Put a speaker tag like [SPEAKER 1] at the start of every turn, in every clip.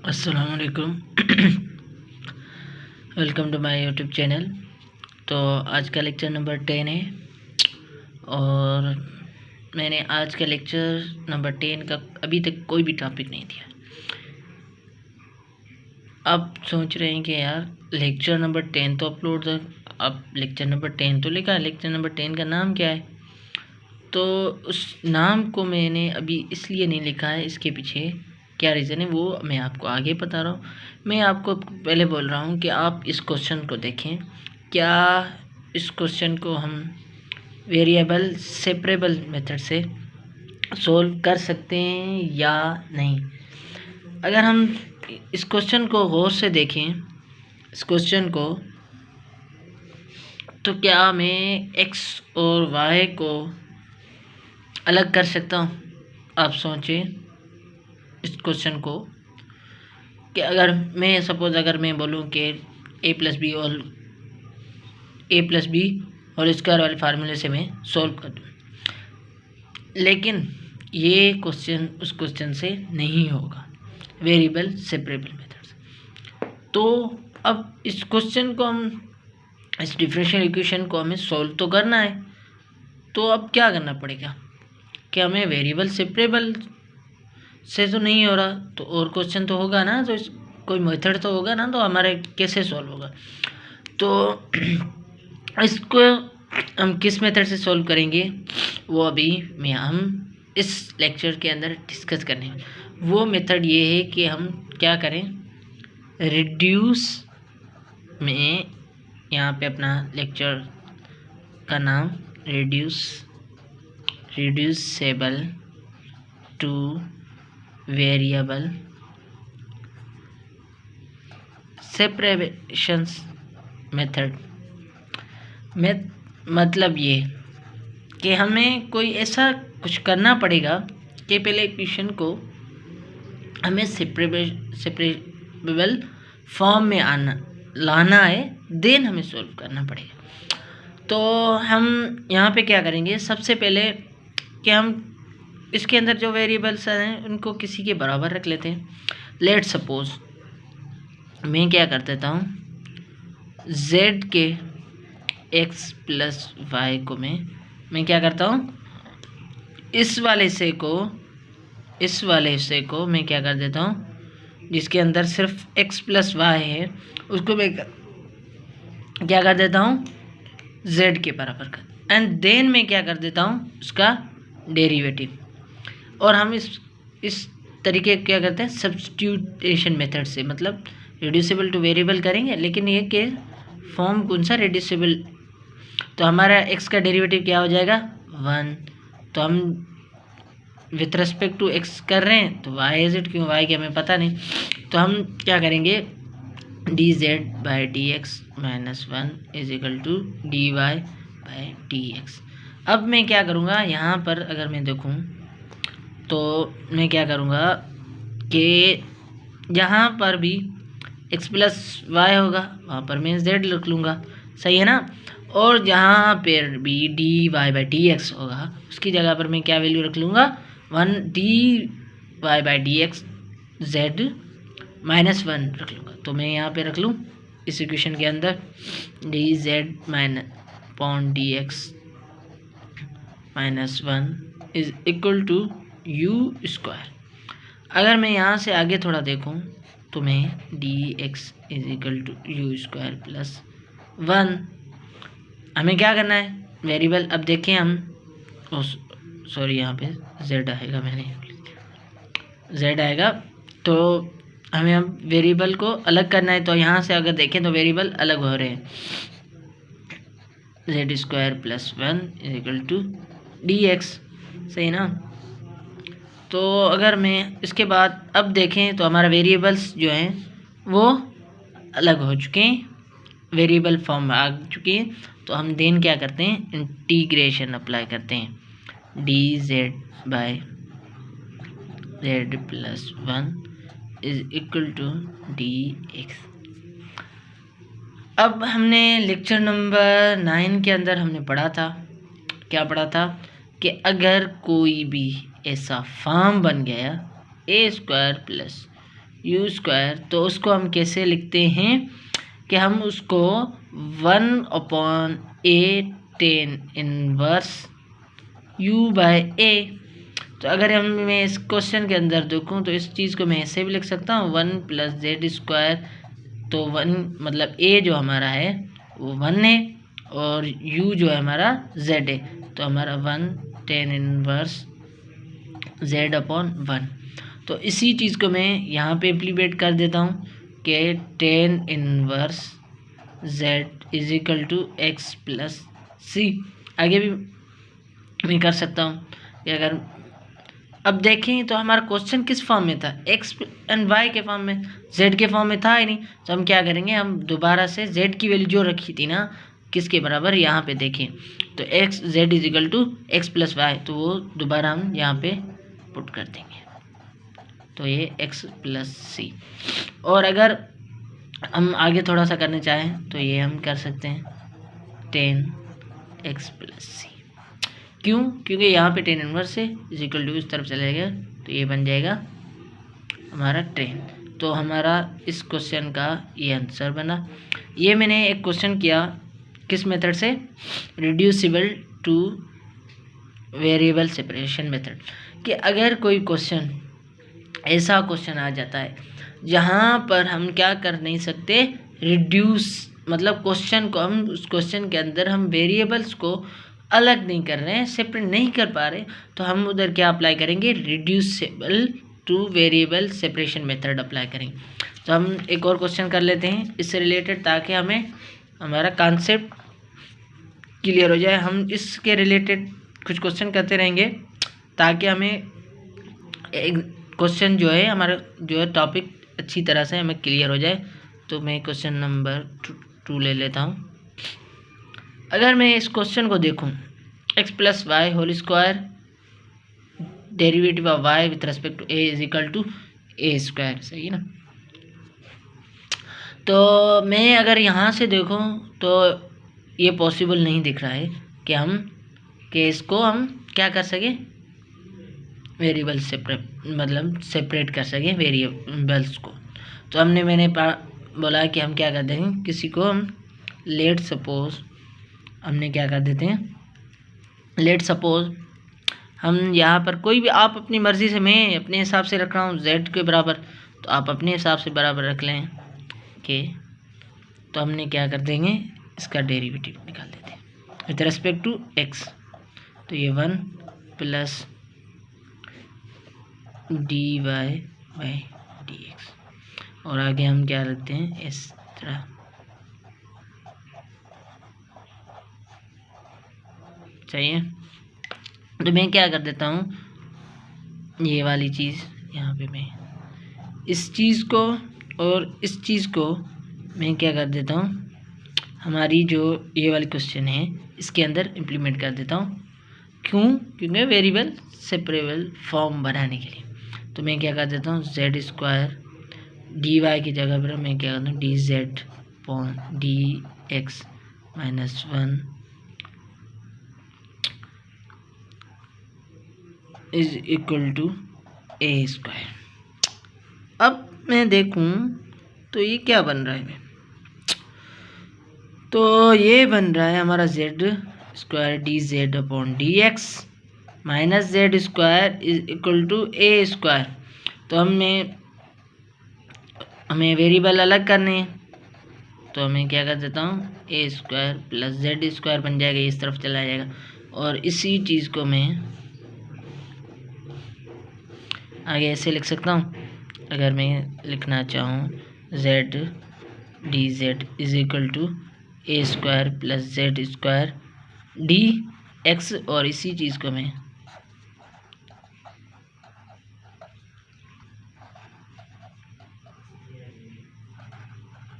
[SPEAKER 1] अस्सलाम वालेकुम। Welcome to my YouTube channel. तो आज का लेक्चर नंबर 10 है और मैंने आज का लेक्चर नंबर 10 का अभी तक कोई भी टॉपिक नहीं दिया। अब सोच रहे हैं कि यार लेक्चर नंबर 10 तो अपलोड है, अब लेक्चर नंबर 10 तो लिखा है, लेक्चर नंबर 10 का नाम क्या है? तो उस नाम को मैंने अभी इसलिए नहीं लिखा है, इसके पीछे क्या रीज़न है वो मैं आपको आगे बता रहा हूँ। मैं आपको पहले बोल रहा हूँ कि आप इस क्वेश्चन को देखें, क्या इस क्वेश्चन को हम वेरिएबल सेपरेबल मेथड से सोल्व कर सकते हैं या नहीं। अगर हम इस क्वेश्चन को गौर से देखें, इस क्वेश्चन को, तो क्या मैं x और y को अलग कर सकता हूँ? आप सोचें इस क्वेश्चन को कि अगर मैं सपोज़ अगर मैं बोलूँ कि a plus b whole square वाले फार्मूले से मैं सॉल्व कर दूँ, लेकिन ये क्वेश्चन उस क्वेश्चन से नहीं होगा, वेरिएबल सेपरेबल मेथड से। तो अब इस क्वेश्चन को हम, इस डिफरेंशियल इक्वेशन को हमें सॉल्व तो करना है, तो अब क्या करना पड़ेगा कि हमें वेरिएबल सेपरेबल से तो नहीं हो रहा, तो और क्वेश्चन तो होगा ना, तो कोई मेथड तो होगा ना, तो हमारे कैसे सॉल्व होगा? तो इसको हम किस मेथड से सॉल्व करेंगे वो अभी हम इस लेक्चर के अंदर डिस्कस करने हैं। वो मेथड ये है कि हम क्या करें, रिड्यूस में, यहाँ पे अपना लेक्चर का नाम reducible two variable separations method में, मतलब ये कि हमें कोई ऐसा कुछ करना पड़ेगा कि पहले इक्वेशन को हमें सेपरेबल फॉर्म में लाना है, देन हमें सॉल्व करना पड़ेगा। तो हम यहाँ पे क्या करेंगे, सबसे पहले कि हम इसके अंदर जो वेरिएबल्स हैं उनको किसी के बराबर रख लेते हैं। लेट सपोज मैं क्या कर देता हूँ, z के x प्लस वाई को मैं क्या करता हूँ, इस वाले से को मैं क्या कर देता हूँ, जिसके अंदर सिर्फ x प्लस वाई है उसको मैं क्या कर देता हूँ, z के बराबर कर, एंड देन मैं क्या कर देता हूँ, उसका डेरिवेटिव। और हम इस तरीके क्या करते हैं, सब्स्टिट्यूशन मेथड से, मतलब रिड्यूसिबल टू वेरिएबल करेंगे, लेकिन ये के फॉर्म कौन सा, रिड्यूसिबल। तो हमारा x का डेरिवेटिव क्या हो जाएगा, 1। तो हम विथ रिस्पेक्ट टू x कर रहे हैं, तो y इज इट, क्यों y के हमें पता नहीं, तो हम क्या करेंगे, dz by d x minus 1 is equal to dy by d x. अब मैं क्या करूँगा, यहाँ पर अगर मैं देखूँ तो मैं क्या करूँगा कि यहाँ पर भी x प्लस वाई होगा, वहाँ पर मैं z लिख लूँगा, सही है ना। और जहाँ पर भी d y by d x होगा, उसकी जगह पर मैं क्या वैल्यू रख लूँगा, 1 d y by d x z minus 1 रख लूँगा। तो मैं यहाँ पे रख लूँ इस इक्वेशन के अंदर d z minus upon d x minus 1 is equal to u square. अगर मैं यहाँ से आगे थोड़ा देखूँ तो मैं d x is equal to u square plus 1, हमें क्या करना है, वेरिएबल। अब देखें हम, सॉरी यहाँ पे z आएगा, मैंने z आएगा, तो हमें अब वेरिएबल को अलग करना है। तो यहाँ से अगर देखें तो वेरिएबल अलग हो रहे हैं, z square plus 1 is equal to d x, सही ना। तो अगर मैं इसके बाद अब देखें तो हमारा वेरिएबल्स जो हैं वो अलग हो चुके हैं, वेरिएबल फॉर्म में आ चुके हैं। तो हम देन क्या करते हैं, इंटीग्रेशन अप्लाई करते हैं, d z by z plus 1 is equal to d x. अब हमने लेक्चर नंबर 9 के अंदर हमने पढ़ा था, क्या पढ़ा था, कि अगर कोई भी ऐसा फॉर्म बन गया a square plus you square, तो उसको हम कैसे लिखते हैं कि हम उसको 1/a tan inverse u by a। तो अगर हम मैं इस क्वेश्चन के अंदर देखूँ तो इस चीज़ को मैं ऐसे भी लिख सकता हूँ 1 + z²। तो 1 मतलब a जो हमारा है वो 1 है और u जो है हमारा z है, तो हमारा 1 tan इनवर्स z/1। तो इसी चीज़ को मैं यहाँ पे इम्प्लीमेंट कर देता हूँ कि tan inverse z = x + c। आगे भी मैं कर सकता हूँ कि अगर अब देखें तो हमारा क्वेश्चन किस फॉर्म में था, x एंड y के फॉर्म में, z के फॉर्म में था ही नहीं। तो हम क्या करेंगे, हम दोबारा से z की वैल्यू जो रखी थी ना किसके बराबर, यहाँ पे देखें तो x z = x + y, तो वो दोबारा हम यहाँ पे पुट कर देंगे, तो ये x + c। और अगर हम आगे थोड़ा सा करना चाहें तो ये हम कर सकते हैं tan x + c। क्यों? क्योंकि यहाँ पे tan इनवर्स है = इस तरफ चला जाएगा, तो ये बन जाएगा हमारा tan। तो हमारा इस क्वेश्चन का ये आंसर बना। ये मैंने एक क्वेश्चन किया किस मेथड से, reducible two variable separation method, कि अगर कोई क्वेश्चन ऐसा क्वेश्चन आ जाता है जहाँ पर हम क्या कर नहीं सकते, रिड्यूस, मतलब क्वेश्चन को हम उस क्वेश्चन के अंदर हम वेरिएबल्स को अलग नहीं कर रहे हैं, सेपरेट नहीं कर पा रहे, तो हम उधर क्या अप्लाई करेंगे, reducible two variable separation method apply करेंगे। तो हम एक और क्वेश्चन कर लेते हैं इससे रिलेटेड, ताकि हमें हमारा कॉन्सेप्ट क्लियर हो जाए। हम इसके रिलेटेड कुछ क्वेश्चन करते रहेंगे ताकि हमें एक क्वेश्चन जो है हमारा जो है टॉपिक अच्छी तरह से हमें क्लियर हो जाए। तो मैं क्वेश्चन नंबर 2 ले लेता हूँ। अगर मैं इस क्वेश्चन को देखूं, x + y² derivative of y with respect to a = a², सही है ना। तो मैं अगर यहाँ से देखूं तो ये पॉसिबल नहीं दिख रहा है कि इसको हम क्या कर सकें, वेरिएबल सेपरेट कर सकें वेरिएबल्स को। तो मैंने बोला कि हम क्या कर देंगे, किसी को हम लेट सपोज हम यहाँ पर कोई भी, आप अपनी मर्ज़ी से, मैं अपने हिसाब से रख रहा हूँ z के बराबर, तो आप अपने हिसाब से बराबर रख लें कि, तो हमने क्या कर देंगे, इसका डेरिवेटिव निकाल देते हैं विथ रेस्पेक्ट टू x। तो ये 1 + dy/dx, और आगे हम क्या रखते हैं इस तरह, चाहिए। तो मैं क्या कर देता हूँ, ये वाली चीज़ यहाँ पे मैं इस चीज़ को और इस चीज़ को मैं क्या कर देता हूँ, हमारी जो ये वाली क्वेश्चन है इसके अंदर इम्प्लीमेंट कर देता हूँ। क्यों? क्योंकि वेरिएबल सेपरेबल फॉर्म बनाने के लिए। तो मैं क्या कर देता हूँ, z² dy की जगह पर मैं क्या करता हूँ, dz/dx - 1 = a²। अब मैं देखूं तो ये क्या बन रहा है, तो ये बन रहा है हमारा z² dz/dx - z² = a²। तो हमें वेरिएबल अलग करने हैं, तो मैं क्या कर देता हूँ, a² + z² बन जाएगा, इस तरफ चला जाएगा। और इसी चीज़ को मैं आगे ऐसे लिख सकता हूँ, अगर मैं लिखना चाहूँ z dz = a² + z² dx, और इसी चीज़ को मैं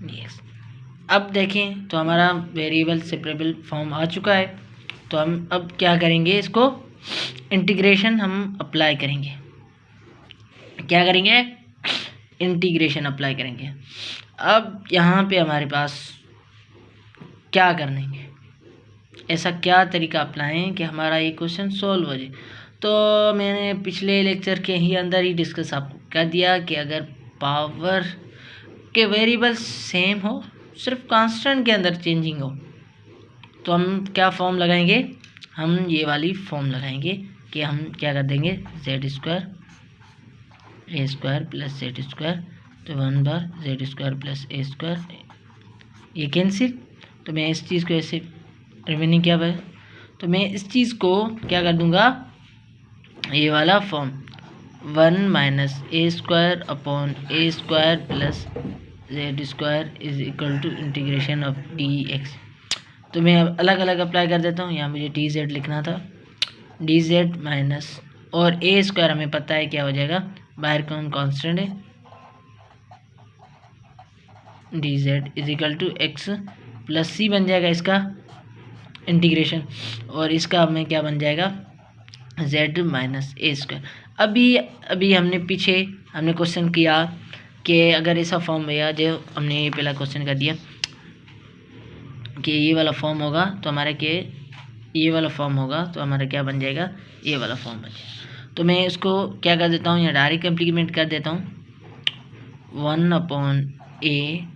[SPEAKER 1] dx। अब देखें तो हमारा वेरिएबल सेपरेबल फॉर्म आ चुका है। तो हम अब क्या करेंगे, इसको इंटीग्रेशन हम अप्लाई करेंगे। क्या करेंगे, इंटीग्रेशन अप्लाई करेंगे। अब यहाँ पे हमारे पास क्या करेंगे, ऐसा क्या तरीका अपनाएं कि हमारा ये क्वेश्चन सॉल्व हो जाए। तो मैंने पिछले लेक्चर के ही अंदर ही डिस्कस आपको कर दिया कि अगर पावर के वेरिएबल सेम हो, सिर्फ कांस्टेंट के अंदर चेंजिंग हो, तो हम क्या फॉर्म लगाएंगे, हम ये वाली फॉर्म लगाएंगे कि हम क्या कर देंगे, जेड स्क्वायर ए स्क्वायर प्लस जेड स्क्वायर, तो 1/z² प्लस ए स्क्वायर, ये कैंसिल। तो मैं इस चीज़ को ऐसे रिमेनिंग क्या है, तो मैं इस चीज़ को क्या कर दूंगा, ये वाला form 1 - a² upon a² plus z² is equal to integration of dx। तो मैं अब अलग अलग अप्लाई कर देता हूँ, यहाँ मुझे dz लिखना था, dz माइनस और a² हमें पता है क्या हो जाएगा, बाहर कौन कांस्टेंट है, dz is equal to x plus c बन जाएगा इसका इंटीग्रेशन, और इसका हमें क्या बन जाएगा, z माइनस a²। अभी हमने पीछे हमने क्वेश्चन किया कि अगर ऐसा फॉर्म भैया, जो हमने ये पहला क्वेश्चन कर दिया कि ये वाला फॉर्म होगा तो हमारा ये वाला फॉर्म होगा तो हमारा क्या बन जाएगा, ये वाला फॉर्म बन जाएगा। तो मैं इसको क्या कर देता हूँ, यहाँ डायरेक्ट इम्प्लीमेंट कर देता हूँ, 1/a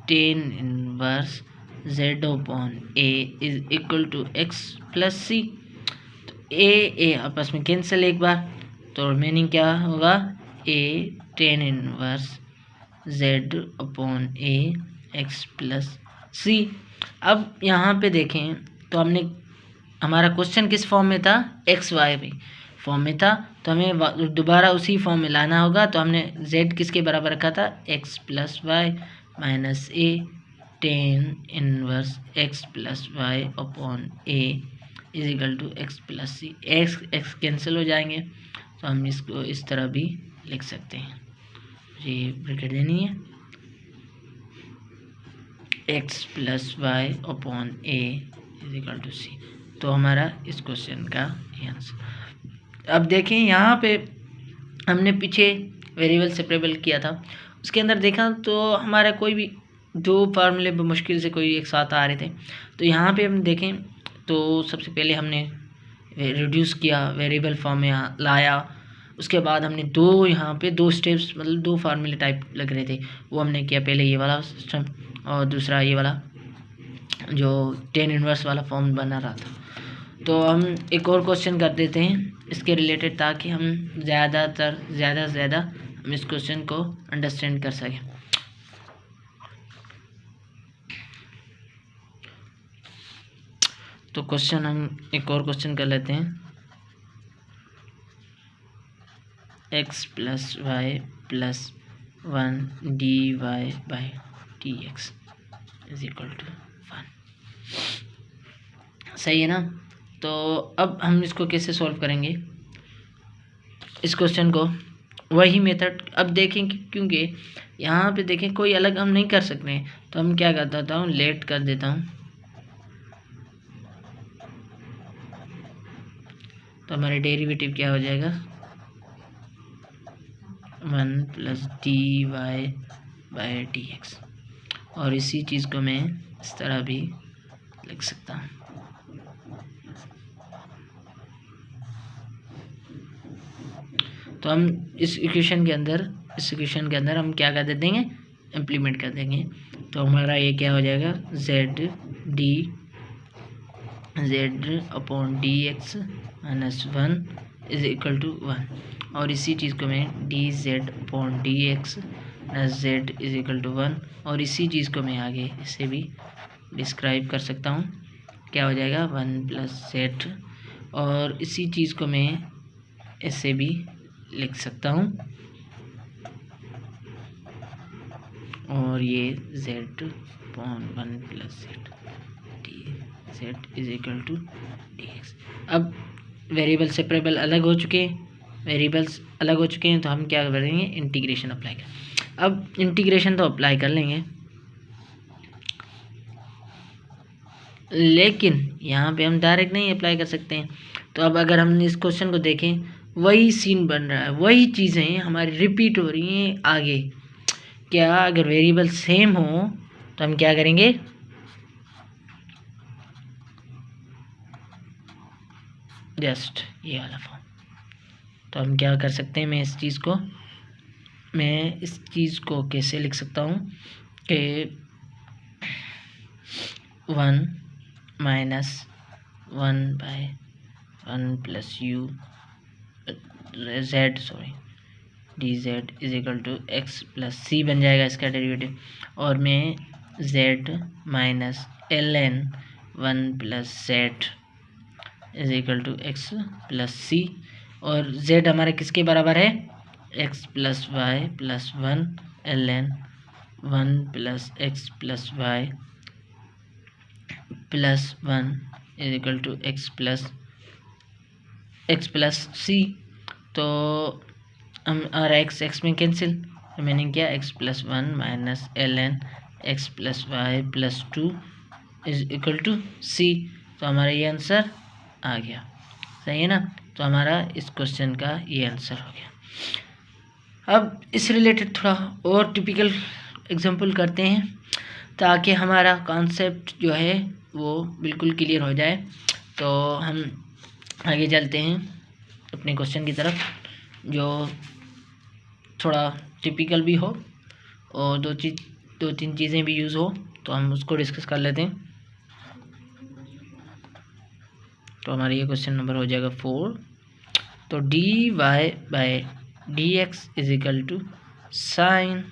[SPEAKER 1] tan inverse z/a is equal to x plus c। तो ए आपस में कैंसिल एक बार, तो रिमेनिंग क्या होगा, a tan inverse z/a x plus c। अब यहाँ पे देखें तो हमारा क्वेश्चन किस फॉर्म में था, एक्स वाई फॉर्म में था, तो हमें दोबारा उसी फॉर्म में लाना होगा। तो हमने z किसके बराबर रखा था, x plus y minus a tan inverse x plus y upon a is equal to x plus c। x cancel हो जाएंगे, तो हम इसको इस तरह भी लिख सकते हैं, ये ब्रैकेट देनी है, x plus y upon a is equal to c। तो हमारा इस क्वेश्चन का आंसर। अब देखें यहाँ पे हमने पीछे वेरिएबल सेपरेबल किया था, उसके अंदर देखा तो हमारा कोई भी दो फार्मूले मुश्किल से कोई एक साथ आ रहे थे। तो यहाँ पे हम देखें तो सबसे पहले हमने रिड्यूस किया, वेरिएबल फॉर्म में लाया, उसके बाद हमने यहाँ पे दो स्टेप्स, मतलब दो फार्मूले टाइप लग रहे थे, वो हमने किया। पहले ये वाला सिस्टम और दूसरा ये वाला जो tan इनवर्स वाला फॉर्म बना रहा था। तो हम एक और क्वेश्चन कर देते हैं इसके रिलेटेड, ताकि हम ज़्यादा से ज़्यादा हम इस क्वेश्चन को अंडरस्टैंड कर सकें। तो क्वेश्चन हम एक और क्वेश्चन कर लेते हैं, x plus Y plus 1 dy/dx is equal to 1। सही है ना। तो अब हम इसको कैसे सॉल्व करेंगे, इस क्वेश्चन को वही मेथड। अब देखें क्योंकि यहाँ पे देखें कोई अलग हम नहीं कर सकते, तो हम क्या कर देता हूँ, लेट कर देता हूँ। तो हमारा डेरिवेटिव क्या हो जाएगा, 1 प्लस dy/dx, और इसी चीज़ को मैं इस तरह भी लिख सकता हूँ। तो हम इस इक्वेशन के अंदर हम क्या कर देंगे, इम्प्लीमेंट कर देंगे। तो हमारा ये क्या हो जाएगा, z/dx minus 1 is equal to 1, और इसी चीज़ को मैं dz/dx minus z is equal to 1, और इसी चीज़ को मैं आगे इसे भी डिस्क्राइब कर सकता हूँ, क्या हो जाएगा 1 प्लस z, और इसी चीज़ को मैं ऐसे भी लिख सकता हूँ, और ये z/1 plus z is equal to dx। अब वेरिएबल सेपरेबल अलग हो चुके हैं, तो हम क्या करेंगे, इंटीग्रेशन अप्लाई कर। अब इंटीग्रेशन तो अप्लाई कर लेंगे, लेकिन यहाँ पे हम डायरेक्ट नहीं अप्लाई कर सकते हैं। तो अब अगर हम इस क्वेश्चन को देखें, वही सीन बन रहा है, वही चीज़ें हमारी रिपीट हो रही हैं आगे। क्या अगर वेरिएबल सेम हो तो हम क्या करेंगे, जस्ट ये वाला फॉर्म। तो हम क्या कर सकते हैं, मैं इस चीज़ को मैं इस चीज़ को कैसे लिख सकता हूँ कि 1 minus 1/1 plus u z D Z is equal to X plus C बन जाएगा इसका डेरिवेटिव, और मैं z minus L N 1 plus Z is equal to X plus C, और z हमारे किसके बराबर है, x plus Y plus 1 L N 1 plus X plus Y plus 1 is equal to X plus C. तो हम और एक्स में कैंसिल, मैंने किया x plus 1 minus L N X plus Y plus 2 is equal to C. तो हमारा ये आंसर आ गया, सही है ना। तो हमारा इस क्वेश्चन का ये आंसर हो गया। अब इस रिलेटेड थोड़ा और टिपिकल एग्जांपल करते हैं ताकि हमारा कॉन्सेप्ट जो है वो बिल्कुल क्लियर हो जाए। तो हम आगे चलते हैं अपने क्वेश्चन की तरफ, जो थोड़ा टिपिकल भी हो और दो तीन चीज़ें भी यूज़ हो, तो हम उसको डिस्कस कर लेते हैं। तो हमारा ये क्वेश्चन नंबर हो जाएगा 4। तो dy by dx is equal to sine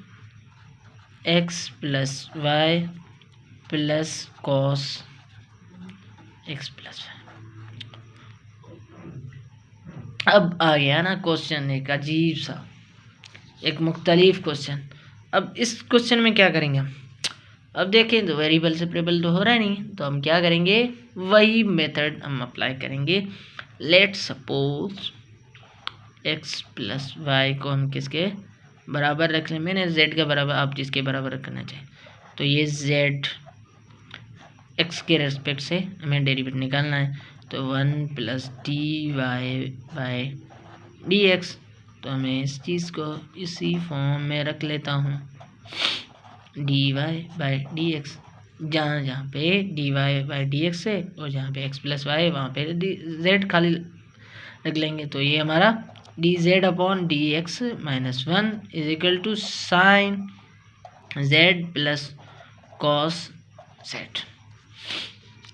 [SPEAKER 1] x plus Y plus cos x plus y. अब आ गया ना क्वेश्चन एक अजीब सा, एक मुख्तलिफ क्वेश्चन। अब इस क्वेश्चन में क्या करेंगे हम, अब देखें तो वेरिएबल सेपरेबल तो हो रहा है नहीं, तो हम क्या करेंगे, वही मेथड हम अप्लाई करेंगे। Let suppose x plus y को हम किसके बराबर रख लें, मैंने z का बराबर, आप जिसके बराबर रखना चाहें। तो ये z x के रेस्पेक्ट से हमें डेरिवेटिव निकालना है, तो 1 plus d y by d x. तो मैं इस चीज़ को इसी फॉर्म में रख लेता हूँ, d y by d x, जहाँ पे d y by d x है और जहाँ पे एक्स प्लस वाई वहाँ पे जेड खाली रख लेंगे। तो ये हमारा d z upon d x minus 1 is equal to sine z plus cos z.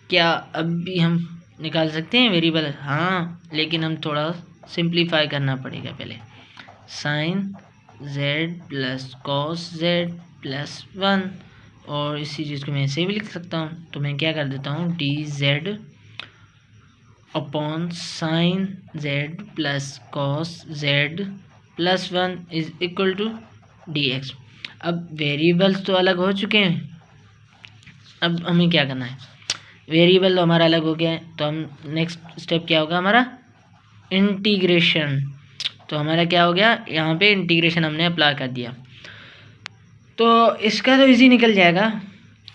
[SPEAKER 1] क्या अब भी हम निकाल सकते हैं वेरिएबल? हाँ, लेकिन हम थोड़ा सिंप्लीफाई करना पड़ेगा पहले। Sine z plus cos z plus 1, और इसी चीज़ को मैं ऐसे भी लिख सकता हूँ। तो मैं क्या कर देता हूँ, d z upon sine z plus cos z plus 1 is equal to d x. अब वेरिएबल्स तो अलग हो चुके हैं, अब हमें क्या करना है, वेरिएबल तो हमारा अलग हो गया है, तो हम नेक्स्ट स्टेप क्या होगा हमारा, इंटीग्रेशन। तो हमारा क्या हो गया, यहाँ पे इंटीग्रेशन हमने अप्लाई कर दिया, तो इसका तो इजी निकल जाएगा।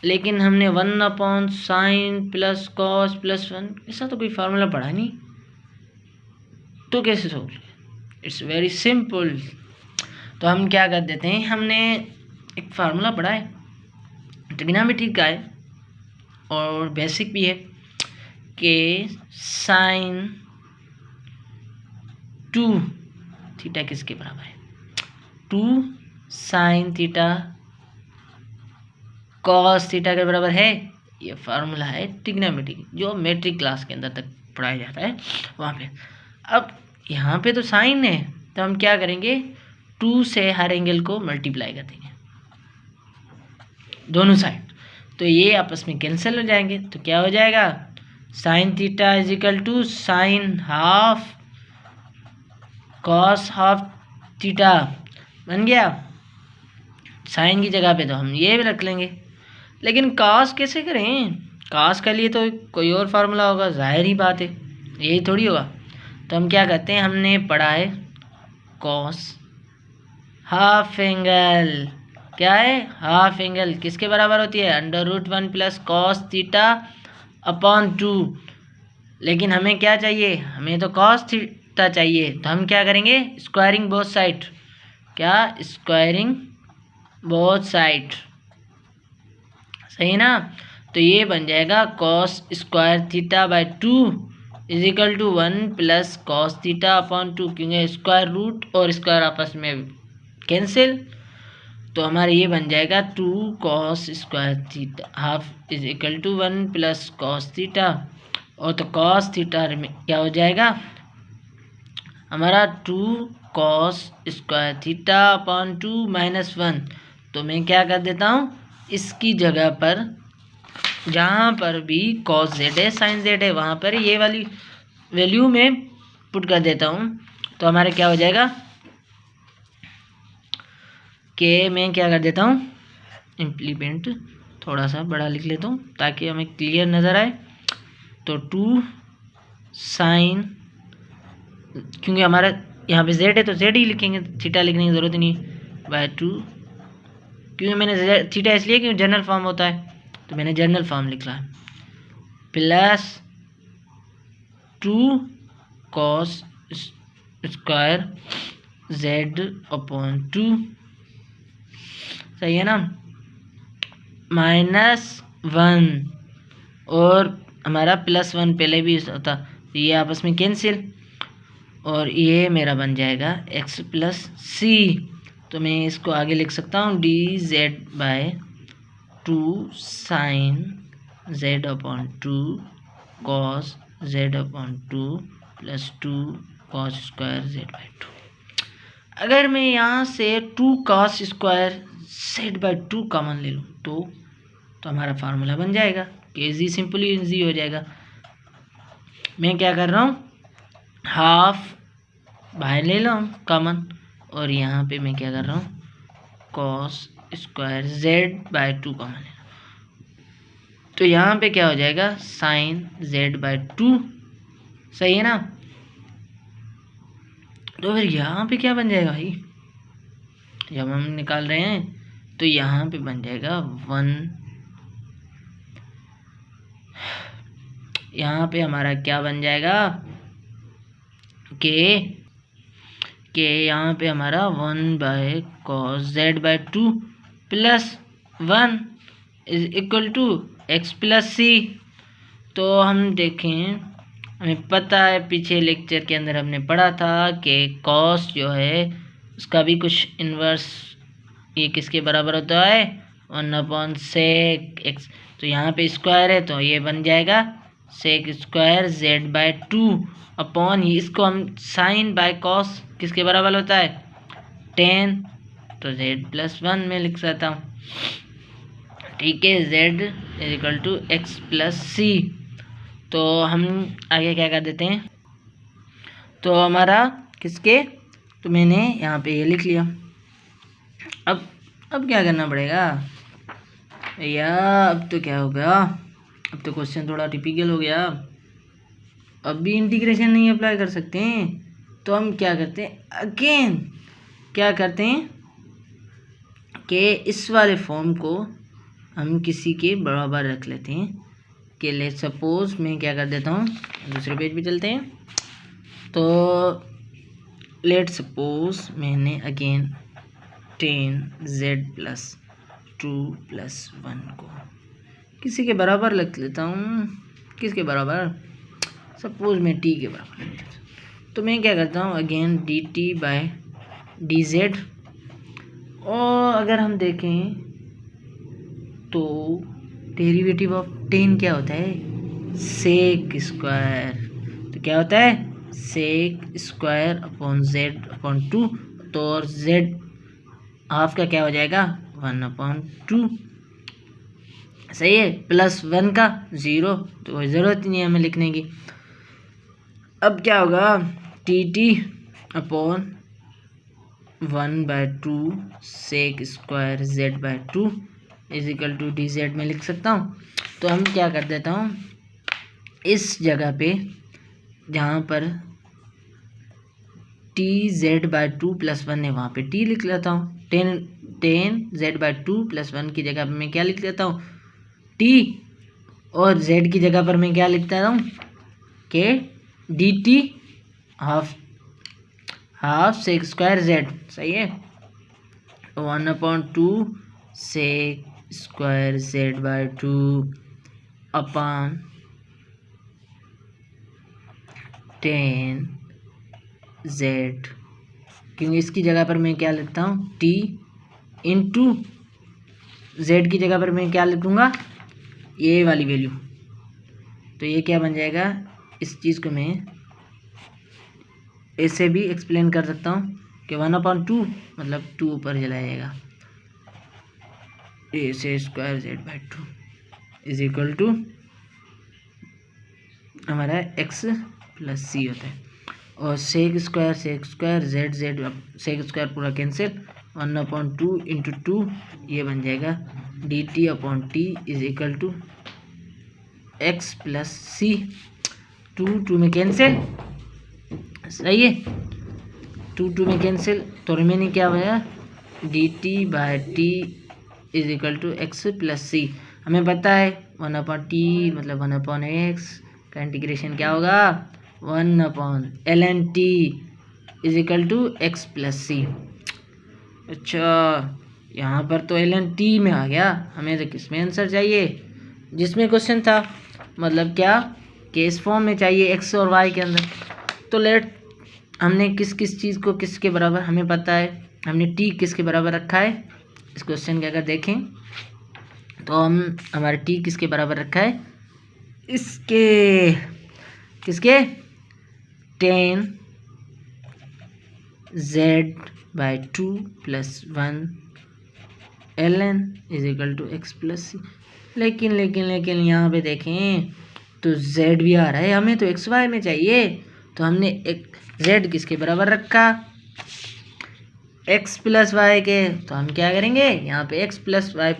[SPEAKER 1] लेकिन हमने 1 upon sine plus cos plus 1, ऐसा तो कोई फार्मूला पढ़ा नहीं, तो कैसे सोल्व, इट्स वेरी सिंपल। तो हम क्या कर देते हैं, हमने एक फार्मूला पढ़ा है, ट्रिग्नोमेट्री का है और बेसिक भी है, कि साइन 2 थीटा किसके बराबर है, 2 साइन थीटा कॉस थीटा के बराबर है। ये फार्मूला है ट्रिग्नोमेट्री, जो मेट्रिक क्लास के अंदर तक पढ़ाया जाता है वहाँ पे। अब यहाँ पे तो साइन है, तो हम क्या करेंगे, 2 से हर एंगल को मल्टीप्लाई कर देंगे दोनों साइड, तो ये आपस में कैंसिल हो जाएंगे। तो क्या हो जाएगा, sine theta is equal to sine half cos half theta बन गया। साइन की जगह पे तो हम ये भी रख लेंगे, लेकिन कॉस कैसे करें, कॉस के लिए तो कोई और फार्मूला होगा, जाहिर ही बात है, यही थोड़ी होगा। तो हम क्या करते हैं, हमने पढ़ा है कॉस हाफ एंगल, क्या है, हाफ एंगल किसके बराबर होती है, √1 प्लस कॉस थीटा अपॉन 2। लेकिन हमें क्या चाहिए, हमें तो कॉस थीटा चाहिए, तो हम क्या करेंगे, स्क्वायरिंग बोथ साइड, क्या स्क्वायरिंग बोथ साइड, सही ना। तो ये बन जाएगा cos square theta by 2 is equal to 1 plus cos theta upon 2, क्योंकि स्क्वायर रूट और स्क्वायर आपस में कैंसिल, तो हमारा ये बन जाएगा 2 cos square theta half is equal to 1 plus cos थीटा, और तो cos थीटा क्या हो जाएगा हमारा 2 cos square theta upon 2 minus 1। तो मैं क्या कर देता हूँ, इसकी जगह पर जहाँ पर भी cos z है sin z है वहाँ पर ये वाली वैल्यू में पुट कर देता हूँ। तो हमारा क्या हो जाएगा कि मैं क्या कर देता हूँ, इम्प्लीमेंट थोड़ा सा बड़ा लिख लेता हूँ ताकि हमें क्लियर नज़र आए। तो 2 साइन, क्योंकि हमारा यहाँ पे z है तो z ही लिखेंगे, थीटा लिखने की ज़रूरत नहीं है, बाय 2, क्योंकि मैंने थीटा इसलिए क्योंकि जनरल फॉर्म होता है तो मैंने जनरल फॉर्म लिख रहा है, plus 2 cos square z upon 2, सही है ना, -1, और हमारा +1 पहले भी होता तो ये आपस में कैंसिल, और ये मेरा बन जाएगा x प्लस सी। तो मैं इसको आगे लिख सकता हूँ dz/2 sine z upon 2 cos z upon 2 plus 2 cos square z/2। अगर मैं यहाँ से 2 cos स्क्वायर z/2 कॉमन ले लूँ तो हमारा फार्मूला बन जाएगा कि इजी सिंपली इजी हो जाएगा। मैं क्या कर रहा हूँ, हाफ बाहर ले लो कॉमन, और यहाँ पे मैं क्या कर रहा हूँ cos स्क्वायर z/2 कॉमन ले लो, तो यहाँ पे क्या हो जाएगा साइन z/2, सही है ना। तो फिर यहाँ पे क्या बन जाएगा भाई, जब हम निकाल रहे हैं तो यहाँ पे बन जाएगा 1, यहाँ पे हमारा क्या बन जाएगा कि यहाँ पे हमारा 1/cos z/2 plus 1 is equal to x plus C. तो हम देखें, हमें पता है पीछे लेक्चर के अंदर हमने पढ़ा था कि cos जो है उसका भी कुछ इन्वर्स ये किसके बराबर होता है 1/sec x। तो यहाँ पे स्क्वायर है तो ये बन जाएगा sec स्क्वायर z/2 अपॉन इसको हम साइन बाय कॉस किसके बराबर होता है 10, तो z+1 में लिख सकता हूँ, ठीक है, z is equal to x plus C. तो हम आगे क्या कर देते हैं, तो हमारा किसके, तो मैंने यहाँ पे ये लिख लिया। अब क्या करना पड़ेगा भैया, अब तो क्या हो गया, अब तो क्वेश्चन थोड़ा टिपिकल हो गया, अब भी इंटीग्रेशन नहीं अप्लाई कर सकते हैं। तो हम क्या करते हैं, अगेन क्या करते हैं कि इस वाले फॉर्म को हम किसी के बराबर रख लेते हैं कि लेट सपोज मैं क्या कर देता हूँ, दूसरे पेज पे चलते हैं। तो लेट सपोज मैंने अगेन 10z+2 + 1 को किसी के बराबर रख लेता हूँ, किसके बराबर, सपोज मैं t के बराबर रख लेता हूँ। तो मैं क्या करता हूँ अगेन dt/dz, और अगर हम देखें तो डेरिवेटिव ऑफ 10 क्या होता है सेक स्क्वायर, तो क्या होता है sec square upon z upon 2, तो और z हाफ का क्या हो जाएगा 1/2, सही है, +1 का 0, तो कोई ज़रूरत ही नहीं है हमें लिखने की। अब क्या होगा dt/1/2 sec square z/2 is equal to dz में लिख सकता हूँ। तो हम क्या कर देता हूँ, इस जगह पे जहाँ पर tz/2 + 1 है वहाँ पे t लिख लेता हूँ, 10z/2 + 1 की जगह पर मैं क्या लिख लेता हूँ t, और z की जगह पर मैं क्या लिखता हूँ कि dt half sec square z, सही है, 1/2 सेक स्क्वायर z/2 अपॉन 10z क्योंकि इसकी जगह पर मैं क्या लिखता हूँ, टी इंटू जेड की जगह पर मैं क्या लिखूँगा, ये वाली वैल्यू। तो ये क्या बन जाएगा, इस चीज़ को मैं ऐसे भी एक्सप्लेन कर सकता हूँ कि 1/2 मतलब 2 ऊपर चला जाएगा, ए से square z/2 is equal to हमारा x प्लस सी होता है। और sec square z sec square पूरा कैंसिल, 1/2 इंटू 2 ये बन जाएगा dt/t is equal to x plus C. 2 में कैंसिल, सही है, 2 में कैंसिल, तो रिमेनिंग क्या होगा, dt/t is equal to x plus C. हमें पता है 1/t मतलब 1/x का इंटीग्रेशन क्या होगा, 1/ln t is equal to x plus C. अच्छा, यहाँ पर तो ln t में आ गया, हमें तो किस में आंसर चाहिए, जिसमें क्वेश्चन था, मतलब क्या, केस फॉर्म में चाहिए x और y के अंदर। तो लेट हमने किस किस चीज़ को किसके बराबर, हमें पता है हमने t किसके बराबर रखा है, इस क्वेश्चन के अगर देखें तो हम हमारे t किसके बराबर रखा है, इसके किसके 10 z/2 plus 1 ln is equal to x plus C. लेकिन यहाँ पे देखें तो z भी आ रहा है, हमें तो एक्स वाई में चाहिए, तो हमने एक z किसके बराबर रखा, x प्लस वाई के, तो हम क्या करेंगे, यहाँ पे x plus Y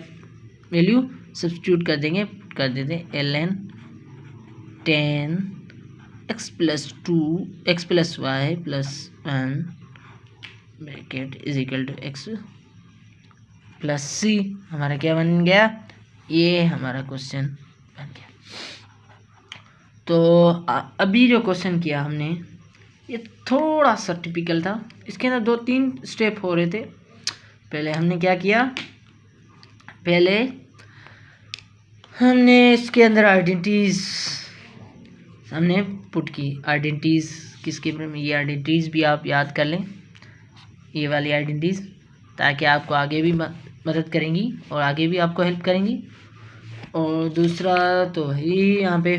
[SPEAKER 1] value substitute कर देंगे, कर देते ln 10 x plus 2 x plus Y plus 1 bracket is equal to x plus C. हमारा क्या बन गया, ये हमारा क्वेश्चन बन गया। तो अभी जो क्वेश्चन किया हमने ये थोड़ा सा टिपिकल था, इसके अंदर 2-3 स्टेप हो रहे थे। पहले हमने क्या किया, पहले हमने इसके अंदर आइडेंटिटीज हमने पुट की, आइडेंटिटीज किसके बारे में, ये आइडेंटिटीज भी आप याद कर लें, ये वाली आइडेंटिटीज, ताकि आपको आगे भी मदद करेंगी और आगे भी आपको हेल्प करेंगी। और दूसरा तो ही यहाँ पे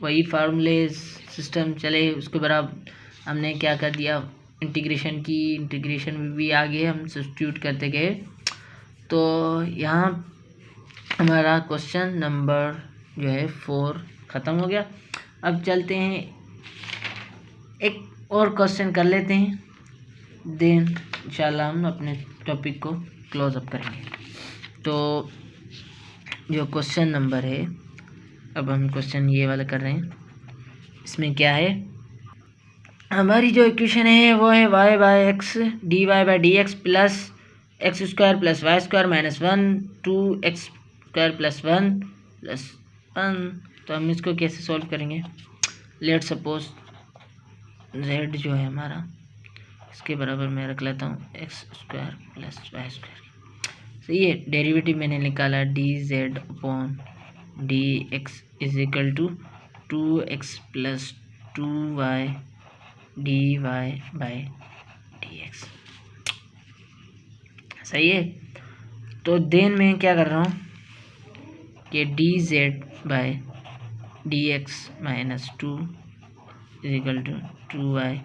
[SPEAKER 1] वही फार्मूले सिस्टम चले, उसके बराबर हमने क्या कर दिया, इंटीग्रेशन की, इंटीग्रेशन में भी आगे हम सब्स्टिट्यूट करते गए। तो यहाँ हमारा क्वेश्चन नंबर जो है 4 ख़त्म हो गया। अब चलते हैं एक और क्वेश्चन कर लेते हैं, देन इंशाल्लाह हम अपने टॉपिक को क्लोज अप करेंगे। तो जो क्वेश्चन नंबर है, अब हम क्वेश्चन ये वाला कर रहे हैं, इसमें क्या है, हमारी जो इक्वेशन है वो है y/x dy/dx plus x square plus Y square minus 1 2x square plus 1 plus 1। तो हम इसको कैसे सॉल्व करेंगे, लेट सपोज z जो है हमारा, इसके बराबर मैं रख लेता हूँ x square plus Y square. सही है, डेरिवेटिव मैंने निकाला dz/dx is equal to 2x plus 2y dy/dx। सही है, तो देन मैं क्या कर रहा हूँ कि dz/dx minus 2 is equal to 2y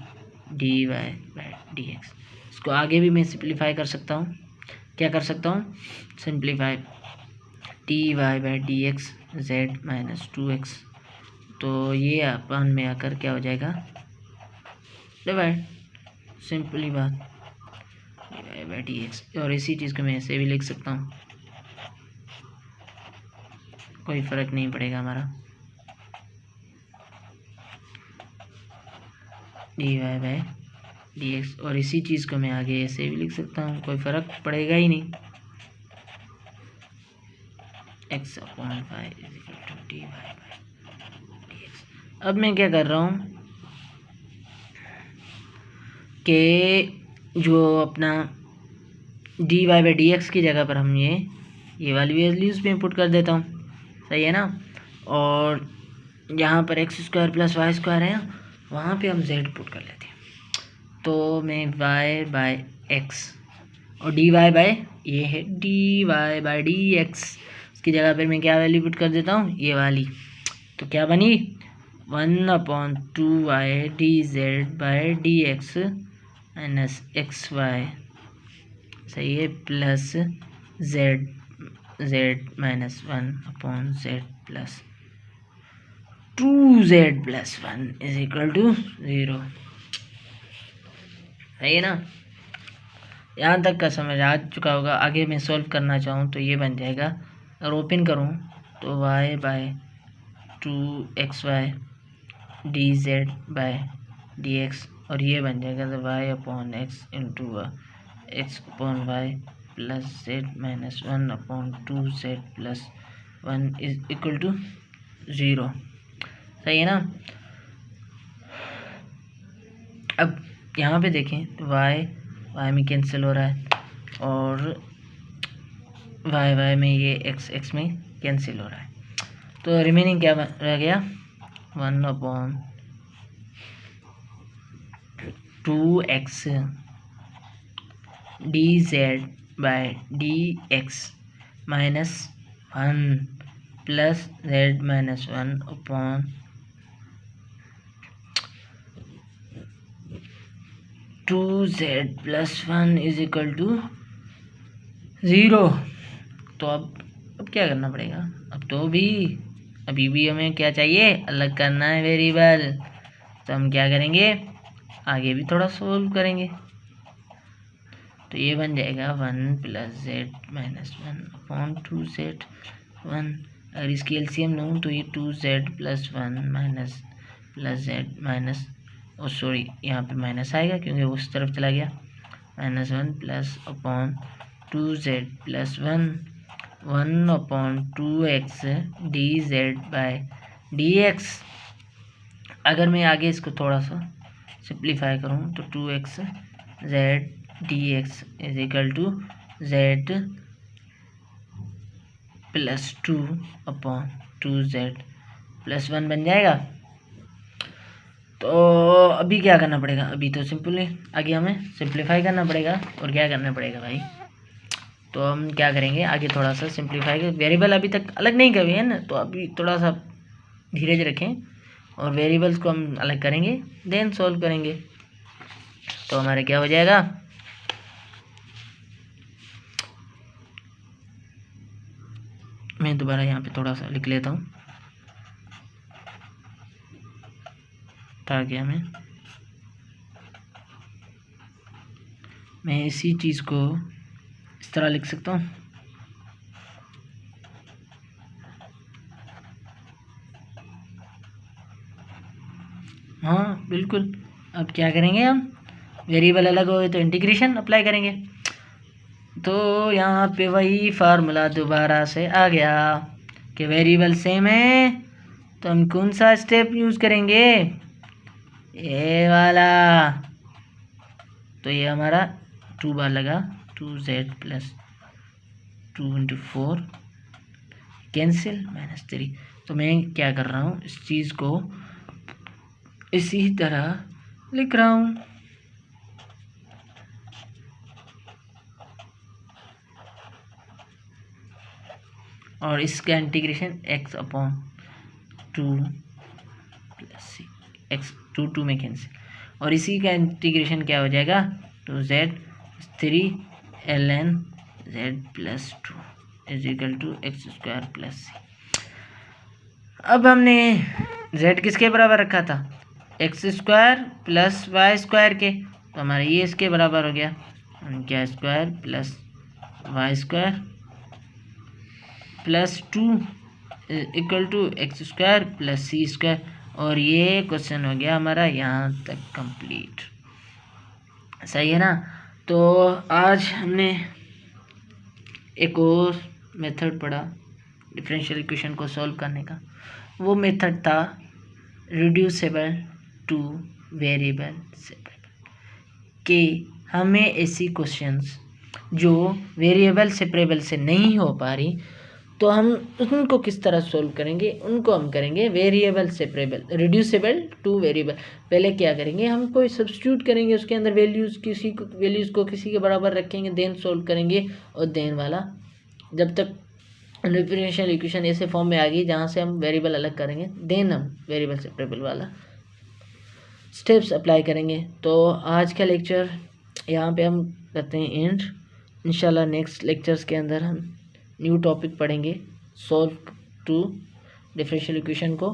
[SPEAKER 1] dy/dx। इसको आगे भी मैं सिंप्लीफाई कर सकता हूँ, क्या कर सकता हूँ, simplify dy/dx z minus 2x, तो ये अपन में आकर क्या हो जाएगा, डिवाइड, सिंपली बात, dy/dx। और इसी चीज़ को मैं ऐसे भी लिख सकता हूँ, कोई फ़र्क नहीं पड़ेगा हमारा, dy/dx। और इसी चीज़ को मैं आगे ऐसे भी लिख सकता हूँ, कोई फ़र्क पड़ेगा ही नहीं, x/5 is equal to dy/dx। अब मैं क्या कर रहा हूँ कि जो अपना dy/dx की जगह पर हम ये वाली वैल्यूज़ में पुट कर देता हूँ, सही है ना। और यहाँ पर x square plus Y square है, वहाँ पे हम z पुट कर लेते हैं। तो मैं y बाय एक्स और dy बाय ये है dy बाय डी एक्स, इसकी जगह पर मैं क्या वैल्यू पुट कर देता हूँ, ये वाली। तो क्या बनी 1/2y dz by d x minus x y, सही है, plus z minus 1/z plus 2z plus 1 is equal to 0। सही है ना, यहाँ तक का समझ आ चुका होगा। आगे मैं सॉल्व करना चाहूँ तो ये बन जाएगा, अगर ओपन करूँ तो y by 2xy dz by dx, और ये बन जाएगा तो y/x into x upon y plus z minus 1/2z plus 1 is equal to 0। सही है ना। अब यहाँ पे देखें तो y में कैंसिल हो रहा है और y में ये x में कैंसिल हो रहा है, तो रिमेनिंग क्या रह गया 1/2x dz by d x minus 1 plus z minus 1 upon 2z plus 1 is equal to 0। तो अब क्या करना पड़ेगा, अब तो अभी भी हमें क्या चाहिए, अलग करना है वेरिएबल। तो हम क्या करेंगे, आगे भी थोड़ा सोल्व करेंगे। तो ये बन जाएगा 1 plus z minus 1 upon 2z1। अगर इसकी एलसीएम लूँ तो ये 2z plus 1 minus plus z minus, oh sorry यहाँ पे माइनस आएगा क्योंकि वो उस तरफ चला गया, minus 1 plus upon 2z plus 1/2x dz by dx। अगर मैं आगे इसको थोड़ा सा सिंप्लीफाई करूँ तो 2x z dx is equal to z plus 2/2z plus 1 बन जाएगा। तो अभी क्या करना पड़ेगा, अभी तो सिंपल है, आगे हमें सिंप्लीफाई करना पड़ेगा। और क्या करना पड़ेगा भाई, तो हम क्या करेंगे, आगे थोड़ा सा सिंप्लीफाई कर, वेरिएबल अभी तक अलग नहीं कर है ना, तो अभी थोड़ा सा धीरज रखें और वेरिएबल्स को हम अलग करेंगे, देन सॉल्व करेंगे। तो हमारे क्या हो जाएगा, मैं दोबारा यहाँ पे थोड़ा सा लिख लेता हूँ ताकि मैं इसी चीज़ को इस तरह लिख सकता हूँ। हाँ बिल्कुल। अब क्या करेंगे, हम वेरिएबल अलग हो गए तो इंटीग्रेशन अप्लाई करेंगे। तो यहाँ पे वही फार्मूला दोबारा से आ गया कि वेरिएबल सेम है, तो हम कौन सा स्टेप यूज़ करेंगे, ये वाला। तो ये हमारा 2 बार लगा, 2z plus 2 into 4 cancel minus 3। तो मैं क्या कर रहा हूँ, इस चीज़ को इसी तरह लिख रहा हूँ। और इसका इंटीग्रेशन x अपॉन 2 प्लस सी, एक्स 2 में कैंसिल, और इसी का इंटीग्रेशन क्या हो जाएगा, 2z 3 ln z plus 2 is equal to X square plus C. अब हमने z किसके बराबर रखा था, X square plus Y square के, तो हमारा ये इसके बराबर हो गया, क्या square plus Y square plus 2 equal to X square plus C square. और ये क्वेश्चन हो गया हमारा यहाँ तक कंप्लीट। सही है ना। तो आज हमने एक और मेथड पढ़ा डिफरेंशियल इक्वेशन को सॉल्व करने का। वो मेथड था रिड्यूसिबल टू वेरिएबल सेपरेबल, कि हमें ऐसी क्वेश्चंस जो वेरिएबल सेपरेबल से नहीं हो पा रही, तो हम उनको किस तरह सोल्व करेंगे, उनको हम करेंगे variable separable, reducible two variable. पहले क्या करेंगे, हम कोई सब्स्टिट्यूट करेंगे, उसके अंदर वैल्यूज़ को किसी के बराबर रखेंगे, देन सोल्व करेंगे। और देन वाला जब तक डिफरेंशियल इक्वेशन ऐसे फॉर्म में आ गई जहाँ से हम वेरिएबल अलग करेंगे, देन हम वेरिएबल सेपरेबल वाला स्टेप्स अप्लाई करेंगे। तो आज का लेक्चर यहाँ पे हम करते हैं एंड। इंशाल्लाह नेक्स्ट लेक्चर्स के अंदर हम न्यू टॉपिक पढ़ेंगे, सॉल्व टू डिफरेंशियल इक्वेशन को।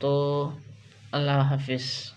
[SPEAKER 1] तो अल्लाह हाफिज़।